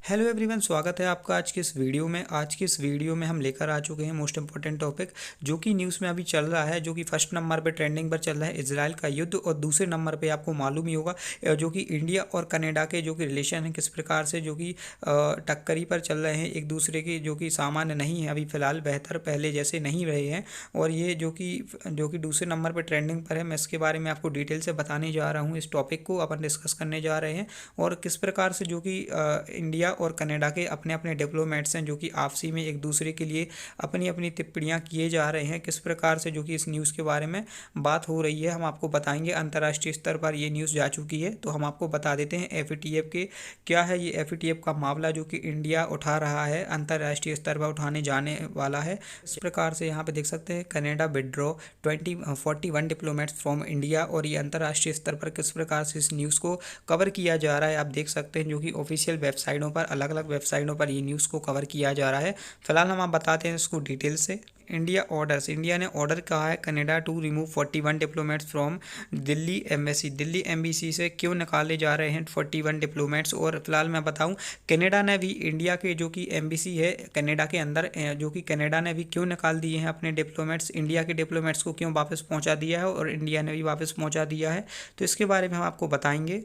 Hello everyone, स्वागत है आपका आज के इस वीडियो में। आज की इस वीडियो में हम लेकर आ चुके हैं मोस्ट इंपॉर्टेंट टॉपिक जो कि न्यूज़ में अभी चल रहा है, जो कि फर्स्ट नंबर पे ट्रेंडिंग पर चल रहा है इजराइल का युद्ध। और दूसरे नंबर पे आपको मालूम ही होगा जो कि इंडिया और कनाडा के जो कि रिलेशन है किस प्रकार से जो कि टक्करी पर चल रहे हैं एक दूसरे के, जो कि सामान्य नहीं है अभी फ़िलहाल, बेहतर पहले जैसे नहीं रहे हैं। और ये जो कि दूसरे नंबर पर ट्रेंडिंग पर है, मैं इसके बारे में आपको डिटेल से बताने जा रहा हूँ। इस टॉपिक को अपन डिस्कस करने जा रहे हैं और किस प्रकार से जो कि इंडिया और कनाडा के अपने अपने डिप्लोमेट्स हैं जो कि आपसी में एक दूसरे के लिए अपनी अपनी टिप्पणियां किए जा रहे हैं। किस प्रकार से जो कि इस न्यूज़ के बारे में बात हो रही है हम आपको बताएंगे। अंतर्राष्ट्रीय स्तर पर ये न्यूज़ जा चुकी है, तो हम आपको बता देते हैं एफएटीएफ के क्या है। ये एफएटीएफ का मामला जो कि इंडिया उठा रहा है, अंतर्राष्ट्रीय स्तर पर उठाने जाने वाला है। इस प्रकार से यहाँ पे देख सकते हैं Canada withdraw 41 diplomats from India. और ये अंतर्राष्ट्रीय स्तर पर किस प्रकार से इस न्यूज़ को कवर किया जा रहा है आप देख सकते हैं, जो कि ऑफिशियल वेबसाइटों पर, अलग अलग वेबसाइटों पर ये न्यूज़ को कवर किया जा रहा है। फिलहाल हम आप बताते हैं इसको डिटेल से। इंडिया ने ऑर्डर कहा है Canada to remove 41 diplomats from Delhi embassy. Delhi embassy से क्यों निकाले जा रहे हैं 41 डिप्लोमेट्स। और फिलहाल मैं बताऊं, कनाडा ने भी इंडिया के जो कि एम्बेसी है कनाडा के अंदर, जो कि कनाडा ने भी क्यों निकाल दिए हैं अपने डिप्लोमेट्स, इंडिया के डिप्लोमेट्स को क्यों वापस पहुंचा दिया है और इंडिया ने भी वापस पहुंचा दिया है, तो इसके बारे में हम आपको बताएंगे।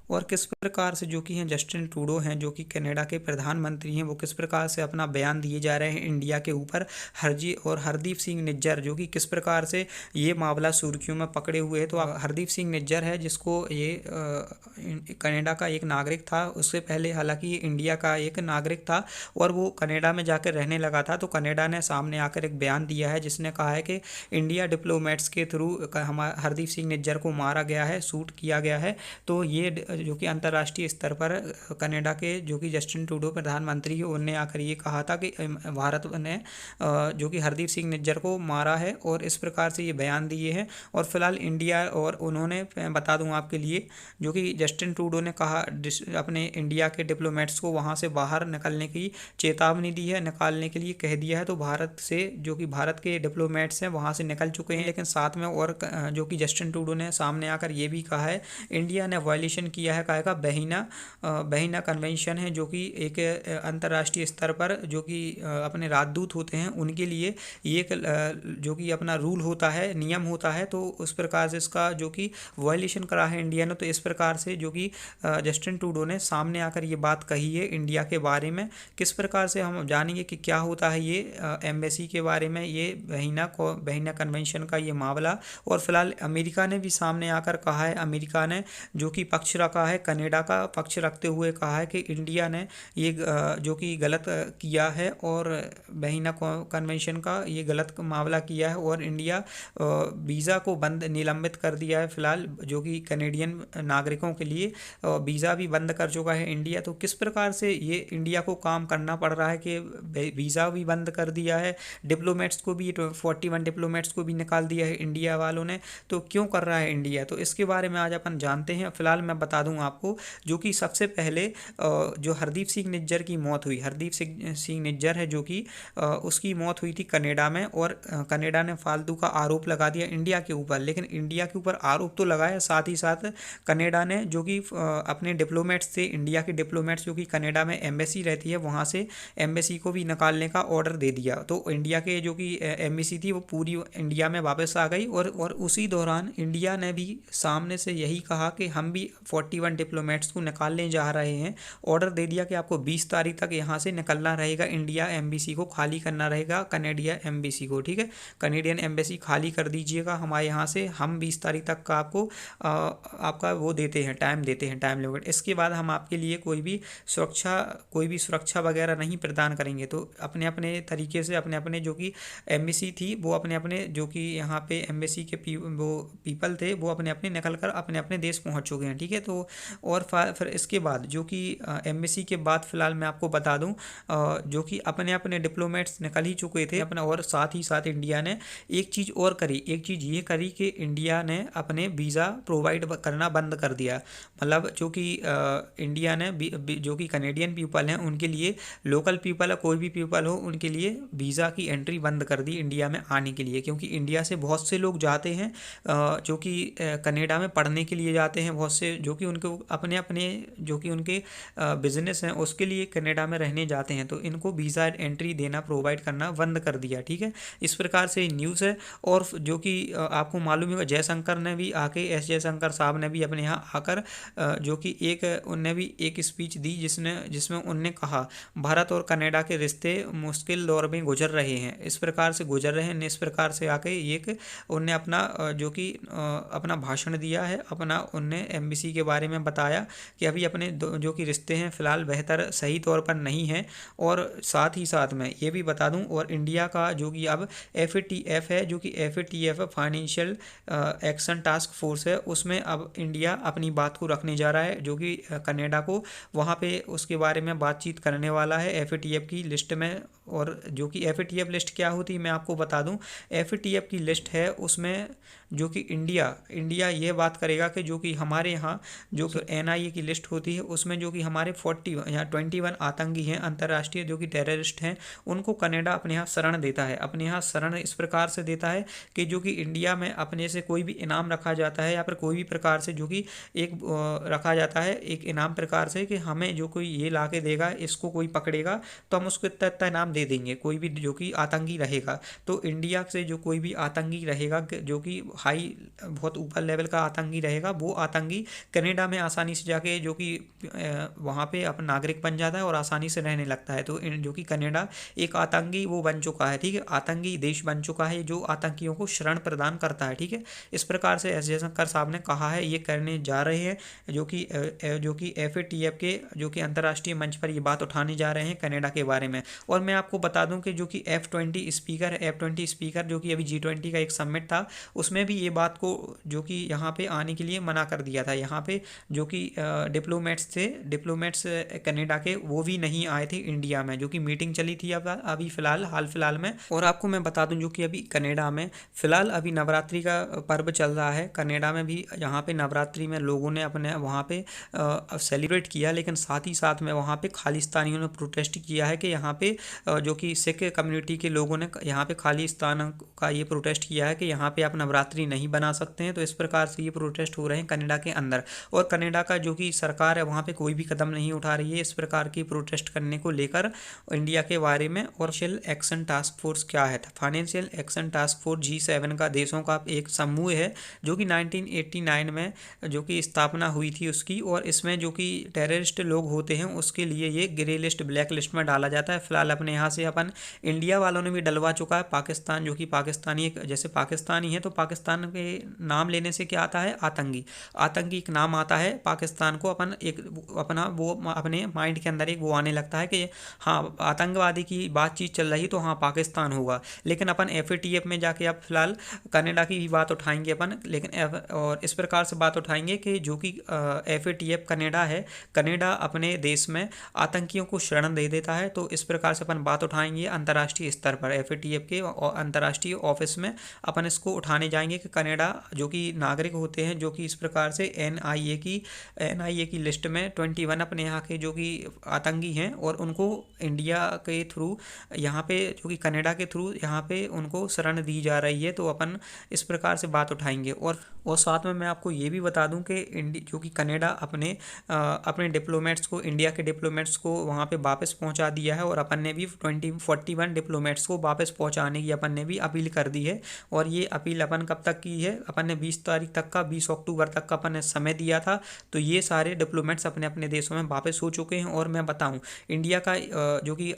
और किस प्रकार से जो कि हैं जस्टिन ट्रूडो हैं जो कि कनाडा के प्रधानमंत्री हैं, वो किस प्रकार से अपना बयान दिए जा रहे हैं इंडिया के ऊपर। हरदीप सिंह निज्जर जो कि किस प्रकार से ये मामला सुर्खियों में पकड़े हुए है। तो हरदीप सिंह निज्जर है जिसको ये कनाडा का एक नागरिक था, उससे पहले हालांकि ये इंडिया का एक नागरिक था और वो कनाडा में जाकर रहने लगा था। तो कनाडा ने सामने आकर एक बयान दिया है जिसने कहा है कि इंडिया डिप्लोमेट्स के थ्रू हमारा हरदीप सिंह निज्जर को मारा गया है, शूट किया गया है। तो ये जो कि अंतर्राष्ट्रीय स्तर पर कनाडा के जो कि जस्टिन ट्रूडो प्रधानमंत्री है, उन्होंने आकर ये कहा था कि भारत ने जो कि हरदीप सिंह निज्जर को मारा है और इस प्रकार से ये बयान दिए हैं। और फिलहाल इंडिया, और उन्होंने बता दूं आपके लिए, जो कि जस्टिन ट्रूडो ने कहा अपने इंडिया के डिप्लोमेट्स को वहाँ से बाहर निकलने की चेतावनी दी है, निकालने के लिए कह दिया है। तो भारत से जो कि भारत के डिप्लोमेट्स हैं वहाँ से निकल चुके हैं, लेकिन साथ में और जो कि जस्टिन ट्रूडो ने सामने आकर ये भी कहा है इंडिया ने वायलेशन किया है कहेगा बहिना कन्वेंशन है, जो कि एक अंतर्राष्ट्रीय स्तर पर जो कि अपने राजदूत होते हैं उनके लिए ये जो कि अपना रूल होता है, नियम होता है। तो उस प्रकार से इसका जो कि वायलेशन करा है इंडिया ने। तो इस प्रकार से जो कि जस्टिन ट्रूडो ने सामने आकर ये बात कही है इंडिया के बारे में। किस प्रकार से हम जानेंगे कि क्या होता है ये एम्बेसी के बारे में, ये बहिना कन्वेंशन का ये मामला। और फिलहाल अमेरिका ने भी सामने आकर कहा है, अमेरिका ने जो कि पक्ष रखा है, कनाडा का पक्ष रखते हुए कहा है कि इंडिया ने ये जो कि गलत किया है और बहिना कन्वेंशन का ये गलत मामला किया है और इंडिया वीज़ा को निलंबित कर दिया है फिलहाल, जो कि कनेडियन नागरिकों के लिए वीज़ा भी बंद कर चुका है इंडिया। तो किस प्रकार से ये इंडिया को काम करना पड़ रहा है कि वीज़ा भी बंद कर दिया है, डिप्लोमेट्स को भी 41 डिप्लोमेट्स को भी निकाल दिया है इंडिया वालों ने। तो क्यों कर रहा है इंडिया, तो इसके बारे में आज अपन जानते हैं। फिलहाल मैं बता दूं आपको, जो कि सबसे पहले जो हरदीप सिंह निज्जर की मौत हुई, हरदीप सिंह निज्जर है जो कि उसकी मौत हुई थी कनाडा में। और कनाडा ने फालतू का आरोप लगा दिया इंडिया के ऊपर, लेकिन इंडिया के ऊपर आरोप तो लगाया, साथ ही साथ कनाडा ने जो कि अपने डिप्लोमेट्स थे, इंडिया के डिप्लोमेट्स जो कि कनाडा में एम्बेसी रहती है, वहाँ से एम्बेसी को भी निकालने का ऑर्डर दे दिया। तो इंडिया के जो कि एम्बेसी थी वो पूरी इंडिया में वापस आ गई। और उसी दौरान इंडिया ने भी सामने से यही कहा कि हम भी 41 डिप्लोमेट्स को निकालने जा रहे हैं। ऑर्डर दे दिया कि आपको 20 तारीख तक यहाँ से निकलना रहेगा, इंडिया एम्बेसी को खाली करना रहेगा, कनेडिया एम्बेसी को, ठीक है, कनेडियन एम्बेसी खाली कर दीजिएगा हमारे यहाँ से, हम 20 तारीख तक का आपको आपका वो देते हैं, टाइम देते हैं, टाइम लिमिट। इसके बाद हम आपके लिए कोई भी सुरक्षा वगैरह नहीं प्रदान करेंगे। तो अपने अपने तरीके से अपने अपने जो कि एम्बेसी थी वो अपने अपने जो कि यहाँ पे एम्बेसी के वो पीपल थे वो अपने अपने निकल कर अपने अपने देश पहुँच चुके हैं, ठीक है। तो और फिर इसके बाद जो कि एम्बेसी के बाद फिलहाल मैं आपको बता दूं, जो कि अपने अपने डिप्लोमेट्स निकल ही चुके थे अपना। और साथ ही साथ इंडिया ने एक चीज़ और करी, एक चीज़ ये करी कि इंडिया ने अपने वीज़ा प्रोवाइड करना बंद कर दिया। मतलब जो कि इंडिया ने जो कि कनेडियन पीपल हैं उनके लिए, लोकल पीपल है, कोई भी पीपल हो, उनके लिए वीज़ा की एंट्री बंद कर दी इंडिया में आने के लिए। क्योंकि इंडिया से बहुत से लोग जाते हैं जो कि कनाडा में पढ़ने के लिए जाते हैं, बहुत से जो कि उनको अपने अपने जो कि उनके बिजनेस हैं उसके लिए कनाडा में रहने जाते हैं, तो इनको वीज़ा एंट्री देना प्रोवाइड करना बंद कर दिया। ठीक है, इस प्रकार से न्यूज़ है। और जो कि आपको मालूम होगा जयशंकर ने भी आके, एस जयशंकर साहब ने भी अपने यहाँ आकर जो कि उनने भी एक स्पीच दी जिसमें उनने कहा भारत और कनाडा के रिश्ते मुश्किल दौर में गुजर रहे हैं, इस प्रकार से गुजर रहे हैं। इस प्रकार से आके एक उनने अपना जो कि अपना भाषण दिया है, अपना उनने एमबीसी के बारे में बताया कि अभी अपने जो कि रिश्ते हैं फिलहाल बेहतर सही तौर पर नहीं हैं। और साथ ही साथ मैं ये भी बता दूं, और इंडिया का जो कि अब FATF है, जो कि FATF financial action task force है, उसमें अब इंडिया अपनी बात को रखने जा रहा है, जो कि कनाडा को वहाँ पे उसके बारे में बातचीत करने वाला है FATF की लिस्ट में। और जो कि FATF लिस्ट क्या होती है मैं आपको बता दूं, FATF की लिस्ट है, उसमें जो कि इंडिया ये बात करेगा कि जो कि हमारे यहाँ जो कि NIA की लिस्ट होती है उसमें जो कि हमारे 40 या 21 आतंकी हैं, अंतर्राष्ट्रीय जो कि टेररिस्ट हैं, उनको कनाडा अपने यहाँ शरण देता है। अपने यहाँ शरण इस प्रकार से देता है कि जो कि इंडिया में अपने से कोई भी इनाम रखा जाता है या फिर कोई भी प्रकार से जो कि एक रखा जाता है एक इनाम प्रकार से कि हमें जो कोई ये ला के देगा, इसको कोई पकड़ेगा तो हम उसको इतना इतना इनाम दे देंगे, कोई भी जो कि आतंकी रहेगा। तो इंडिया से जो कोई भी आतंकी रहेगा जो कि हाई बहुत ऊपर लेवल का आतंकी रहेगा, वो आतंकी कनाडा में आसानी से जाके जो कि वहाँ पे अपना नागरिक बन जाता है और आसानी से रहने लगता है। तो जो कि कनाडा एक आतंकी वो बन चुका है, ठीक है, आतंकी देश बन चुका है जो आतंकियों को शरण प्रदान करता है। ठीक है, इस प्रकार से एस जयशंकर साहब ने कहा है, ये करने जा रहे हैं, जो कि FATF के जो कि अंतर्राष्ट्रीय मंच पर ये बात उठाने जा रहे हैं कनाडा के बारे में। और मैं आपको बता दूं कि जो कि F20 स्पीकर जो कि अभी G20 का एक समिट था, उसमें भी ये बात को जो कि यहाँ पे आने के लिए मना कर दिया था। यहाँ पे जो कि डिप्लोमेट्स कनाडा के वो भी नहीं आए थे इंडिया में, जो कि मीटिंग चली थी अभी हाल फिलहाल में। और आपको मैं बता दूं जो कि अभी कनाडा में फिलहाल अभी नवरात्रि का पर्व चल रहा है, कनाडा में भी यहाँ पे नवरात्रि में लोगों ने अपने वहाँ पे सेलिब्रेट किया, लेकिन साथ ही साथ में वहाँ पे खालिस्तानियों ने प्रोटेस्ट किया है कि यहाँ पे जो कि सिख कम्युनिटी के लोगों ने यहाँ पे खालिस्तान का ये प्रोटेस्ट किया है कि यहाँ पे आप नवरात्रि नहीं बना सकते हैं। तो इस प्रकार से ये प्रोटेस्ट हो रहे हैं कनाडा के अंदर, और कनाडा का जो कि सरकार है वहाँ पे कोई भी कदम नहीं उठा रही है इस प्रकार की प्रोटेस्ट करने को लेकर इंडिया के बारे में। और फाइनेंशियल एक्शन टास्क फोर्स क्या है? Financial action task force G7 का देशों का एक समूह है जो कि 1989 में जो कि स्थापना हुई थी उसकी, और इसमें जो कि टेररिस्ट लोग होते हैं उसके लिए ये ग्रे लिस्ट ब्लैक लिस्ट में डाला जाता है। फिलहाल अपने यहाँ से अपन इंडिया वालों ने भी डलवा चुका है। पाकिस्तान जो कि पाकिस्तानी जैसे पाकिस्तानी है तो पाकिस्तान के नाम लेने से क्या आता है? आतंकी एक नाम आता है पाकिस्तान को, अपन एक अपना वो अपने माइंड के अंदर एक वो आने लगता है कि हाँ आतंकवादी की बातचीत चल रही तो हाँ पाकिस्तान होगा। लेकिन अपन FATF में जाके अब फिलहाल कनाडा की भी बात उठाएंगे अपन, लेकिन और इस प्रकार से बात उठाएंगे कि जो कि FATF कनाडा है, कनाडा अपने देश में आतंकियों को शरण दे देता है। तो इस प्रकार से अपन बात उठाएंगे अंतर्राष्ट्रीय स्तर पर, FATF के अंतर्राष्ट्रीय ऑफिस में अपन इसको उठाने जाएंगे कि कनाडा जो कि नागरिक होते हैं जो कि इस प्रकार से NIA की लिस्ट में 21 अपने यहाँ के जो कि आतंकी हैं और उनको इंडिया के थ्रू यहाँ पे जो कि कनाडा के थ्रू यहाँ पे उनको शरण दी जा रही है। तो अपन इस प्रकार से बात उठाएंगे। और साथ में मैं आपको ये भी बता दूं कि जो कि कनाडा अपने डिप्लोमेट्स को, इंडिया के डिप्लोमेट्स को वहाँ पे वापस पहुँचा दिया है, और अपन ने भी 41 डिप्लोमेट्स को वापस पहुँचाने की अपन ने भी अपील कर दी है। और ये अपील अपन कब तक की है? अपन ने 20 तारीख तक का, 20 अक्टूबर तक का अपन ने समय दिया था। तो ये सारे डिप्लोमेट्स अपने अपने देशों में वापस हो चुके हैं। और मैं बताऊं इंडिया का जो कि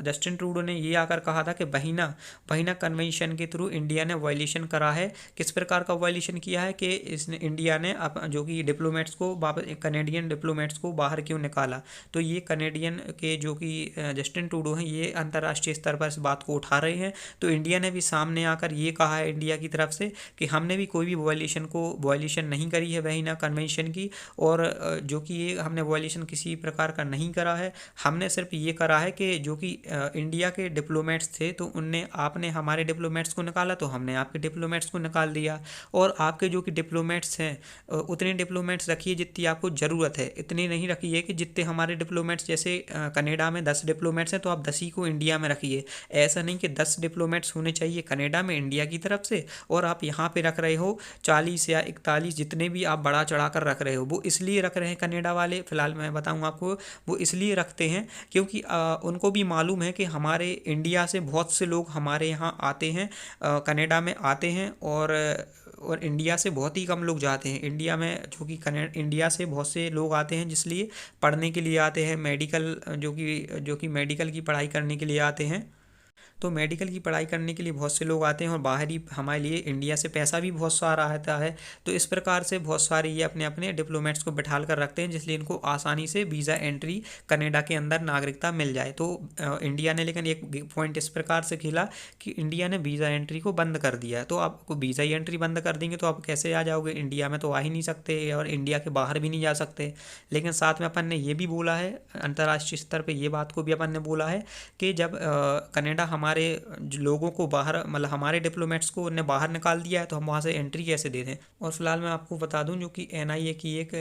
जस्टिन ट्रूडो ने ये आकर कहा था कि बहिना कन्वेंशन के थ्रू इंडिया ने वायलेशन करा है। किस प्रकार का वायलेशन किया है कि इसने इंडिया ने जो कि डिप्लोमेट्स को वापस, कनेडियन डिप्लोमेट्स को बाहर क्यों निकाला? तो ये कनेडियन के जो कि जस्टिन ट्रूडो हैं ये अंतर्राष्ट्रीय स्तर पर इस बात को उठा रहे हैं। तो इंडिया ने भी सामने आकर ये कहा है इंडिया की तरफ से कि हमने भी कोई भी वायलेशन नहीं करी है बहिना कन्वेंशन की, और जो कि ये हमने वायलेशन किसी प्रकार का नहीं करा है। हमने सिर्फ ये करा है कि जो कि इंडिया के डिप्लोमेट्स थे तो आपने हमारे डिप्लोमेट्स को निकाला तो हमने आपके डिप्लोमेट्स को निकाल दिया। और आपके जो कि डिप्लोमेट्स हैं उतने डिप्लोमेट्स रखिए जितनी आपको ज़रूरत है, इतनी नहीं रखिए कि जितने हमारे डिप्लोमेट्स, जैसे कनाडा में 10 डिप्लोमेट्स हैं तो आप 10 ही को इंडिया में रखिए। ऐसा नहीं कि 10 डिप्लोमेट्स होने चाहिए कनाडा में इंडिया की तरफ से और आप यहाँ पे रख रहे हो 40 या 41, जितने भी आप बढ़ा चढ़ा कर रख रहे हो। वो इसलिए रख रहे हैं कनाडा वाले, फिलहाल मैं बताऊँ आपको, वो इसलिए रखते हैं क्योंकि उनको भी मालूम है कि हमारे इंडिया से बहुत से लोग हमारे यहाँ आते हैं, कनाडा में आते हैं, और इंडिया से बहुत ही कम लोग जाते हैं इंडिया में, जो कि इंडिया से बहुत से लोग आते हैं जिसलिए पढ़ने के लिए आते हैं, मेडिकल जो कि मेडिकल की पढ़ाई करने के लिए आते हैं। तो मेडिकल की पढ़ाई करने के लिए बहुत से लोग आते हैं, और बाहर ही हमारे लिए इंडिया से पैसा भी बहुत सारा आता है। तो इस प्रकार से बहुत सारे ये अपने अपने डिप्लोमेट्स को बिठाल कर रखते हैं, जिसलिए इनको आसानी से वीज़ा एंट्री कनाडा के अंदर नागरिकता मिल जाए। तो इंडिया ने लेकिन एक पॉइंट इस प्रकार से खेला कि इंडिया ने वीज़ा एंट्री को बंद कर दिया। तो आपको वीज़ा ही एंट्री बंद कर देंगे तो आप कैसे आ जाओगे इंडिया में? तो आ ही नहीं सकते, और इंडिया के बाहर भी नहीं जा सकते। लेकिन साथ में अपन ने ये भी बोला है, अंतर्राष्ट्रीय स्तर पर ये बात को भी अपन ने बोला है कि जब कनाडा हमारे लोगों को बाहर, मतलब हमारे डिप्लोमेट्स को उन्हें बाहर निकाल दिया है, तो हम वहाँ से एंट्री कैसे दे दें। और फिलहाल मैं आपको बता दूं, जो कि NIA की एक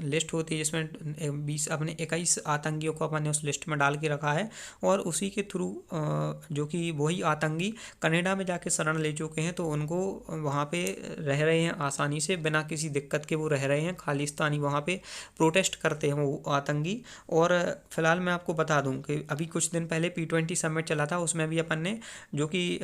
लिस्ट होती है जिसमें 21 आतंकियों को अपन ने उस लिस्ट में डाल के रखा है, और उसी के थ्रू जो कि वही आतंकी कनाडा में जाके शरण ले चुके हैं, तो उनको वहाँ पे रह रहे हैं आसानी से, बिना किसी दिक्कत के वो रह रहे हैं। खालिस्तानी वहाँ पे प्रोटेस्ट करते हैं वो आतंकी। और फिलहाल मैं आपको बता दूं कि अभी कुछ दिन पहले P20 समिट चला था, उसमें भी अपन ने जो कि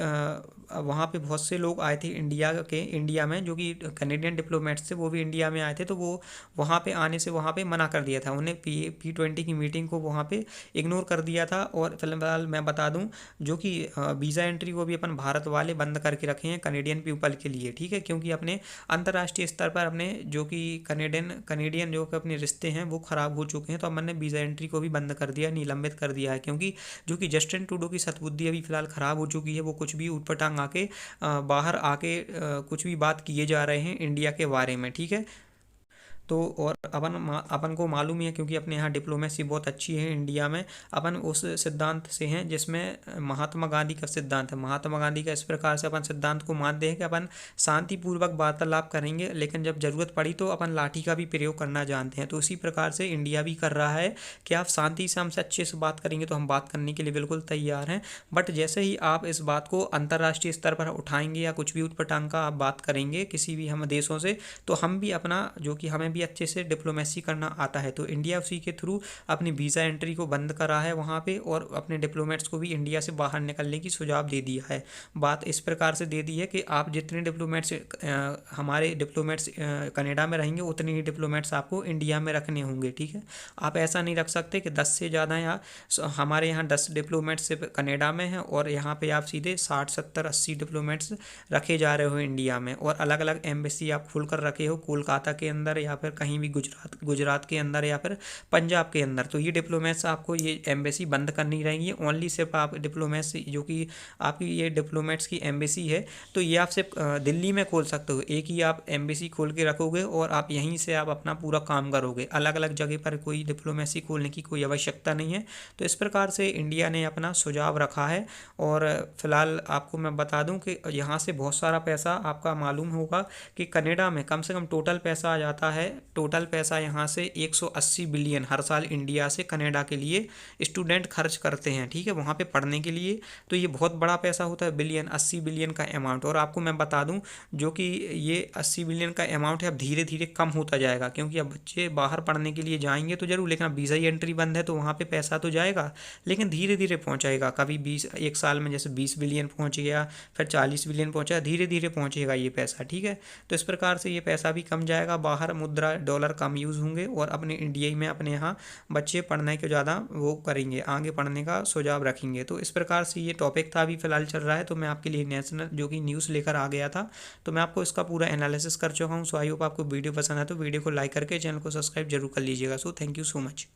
वहाँ पे बहुत से लोग आए थे इंडिया में, जो कि कैनेडियन डिप्लोमेट्स थे, वो भी इंडिया में आए थे। तो वो वहाँ पे आने से वहाँ पे मना कर दिया था, उन्हें P20 की मीटिंग को वहाँ पे इग्नोर कर दिया था। और फिलहाल मैं बता दूं, जो कि वीज़ा एंट्री को भी अपन भारत वाले बंद करके रखे हैं कैनेडियन पीपल के लिए, ठीक है, क्योंकि अपने अंतर्राष्ट्रीय स्तर पर अपने जो कि कैनेडियन जो कि अपने रिश्ते हैं वो ख़राब हो चुके हैं। तो हमने वीज़ा एंट्री को भी बंद कर दिया, निलंबित कर दिया है, क्योंकि जो कि जस्टिन ट्रूडो की सद्बुद्धि अभी फिलहाल ख़राब हो चुकी है। वो कुछ भी ऊटपटांग आके बाहर आके कुछ भी बात किए जा रहे हैं इंडिया के बारे में, ठीक है। तो और अपन को मालूम ही है, क्योंकि अपने यहाँ डिप्लोमेसी बहुत अच्छी है इंडिया में। अपन उस सिद्धांत से हैं जिसमें महात्मा गांधी का सिद्धांत है। महात्मा गांधी का इस प्रकार से अपन सिद्धांत को मानते हैं कि अपन शांतिपूर्वक वार्तालाप करेंगे, लेकिन जब ज़रूरत पड़ी तो अपन लाठी का भी प्रयोग करना जानते हैं। तो उसी प्रकार से इंडिया भी कर रहा है कि आप शांति से हमसे अच्छे से बात करेंगे तो हम बात करने के लिए बिल्कुल तैयार हैं। बट जैसे ही आप इस बात को अंतर्राष्ट्रीय स्तर पर उठाएंगे या कुछ भी ऊटपटांग का आप बात करेंगे किसी भी हम देशों से, तो हम भी अपना जो कि हमें भी अच्छे से डिप्लोमेसी करना आता है। तो इंडिया उसी के थ्रू अपनी वीज़ा एंट्री को बंद करा है वहाँ पे, और अपने डिप्लोमेट्स को भी इंडिया से बाहर निकलने की सुझाव दे दिया है। बात इस प्रकार से दे दी है कि आप जितने डिप्लोमेट्स हमारे डिप्लोमेट्स कनाडा में रहेंगे, उतने ही डिप्लोमेट्स आपको इंडिया में रखने होंगे, ठीक है। आप ऐसा नहीं रख सकते कि 10 से ज़्यादा या हमारे यहाँ 10 डिप्लोमेट्स सिर्फ कनाडा में हैं और यहाँ पे आप सीधे 60 70 80 डिप्लोमेट्स रखे जा रहे हो इंडिया में, और अलग अलग एम्बेसी आप खुल कर रखे हो कोलकाता के अंदर या फिर कहीं भी गुजरात के अंदर या फिर पंजाब के अंदर। तो ये डिप्लोमेट्स आपको ये एम्बेसी बंद करनी रहेंगी। ओनली सिर्फ आप डिप्लोमेट्स जो कि आपकी ये डिप्लोमेट्स की एम्बेसी है, तो ये आप सिर्फ दिल्ली में खोल सकते हो। एक ही आप एम्बेसी खोल के रखोगे और आप यहीं से आप अपना पूरा काम करोगे। अलग अलग जगह पर कोई डिप्लोमेसी खोलने की कोई आवश्यकता नहीं है। तो इस प्रकार से इंडिया ने अपना सुझाव रखा है। और फिलहाल आपको मैं बता दूं कि यहाँ से बहुत सारा पैसा आपका मालूम होगा कि कनाडा में कम से कम टोटल पैसा आ जाता है। टोटल पैसा यहाँ से 180 बिलियन हर साल इंडिया से कनाडा के लिए स्टूडेंट खर्च करते हैं, ठीक है, वहाँ पे पढ़ने के लिए। तो ये बहुत बड़ा पैसा होता है, बिलियन 80 बिलियन का अमाउंट। और आपको मैं बता दूं जो कि ये 80 बिलियन का अमाउंट है अब धीरे धीरे कम होता जाएगा, क्योंकि अब बच्चे बाहर पढ़ने के लिए जाएंगे तो जरूर, लेकिन अब वीज़ा ही एंट्री बंद है तो वहाँ पे पैसा तो जाएगा, लेकिन धीरे धीरे पहुँचाएगा। कभी 1 साल में जैसे 20 बिलियन पहुँच गया, फिर 40 बिलियन पहुँचा, धीरे धीरे पहुँचेगा ये पैसा, ठीक है। तो इस प्रकार से ये पैसा भी कम जाएगा, बाहर मुद्रा डॉलर कम यूज़ होंगे, और अपने इंडिया में अपने यहाँ बच्चे पढ़ने के ज़्यादा वो करेंगे, आगे पढ़ने का सुझाव रखेंगे। तो इस प्रकार से ये टॉपिक था, अभी फिलहाल चल रहा है, तो मैं आपके लिए नेशनल जो कि न्यूज़ लेकर आ गया था। तो मैं आपको इसका पूरा एनालिसिस कर चुका हूँ। सो आई होप आपको वीडियो पसंद है तो वीडियो को लाइक करके चैनल को सब्सक्राइब जरूर कर लीजिएगा। So thank you so much.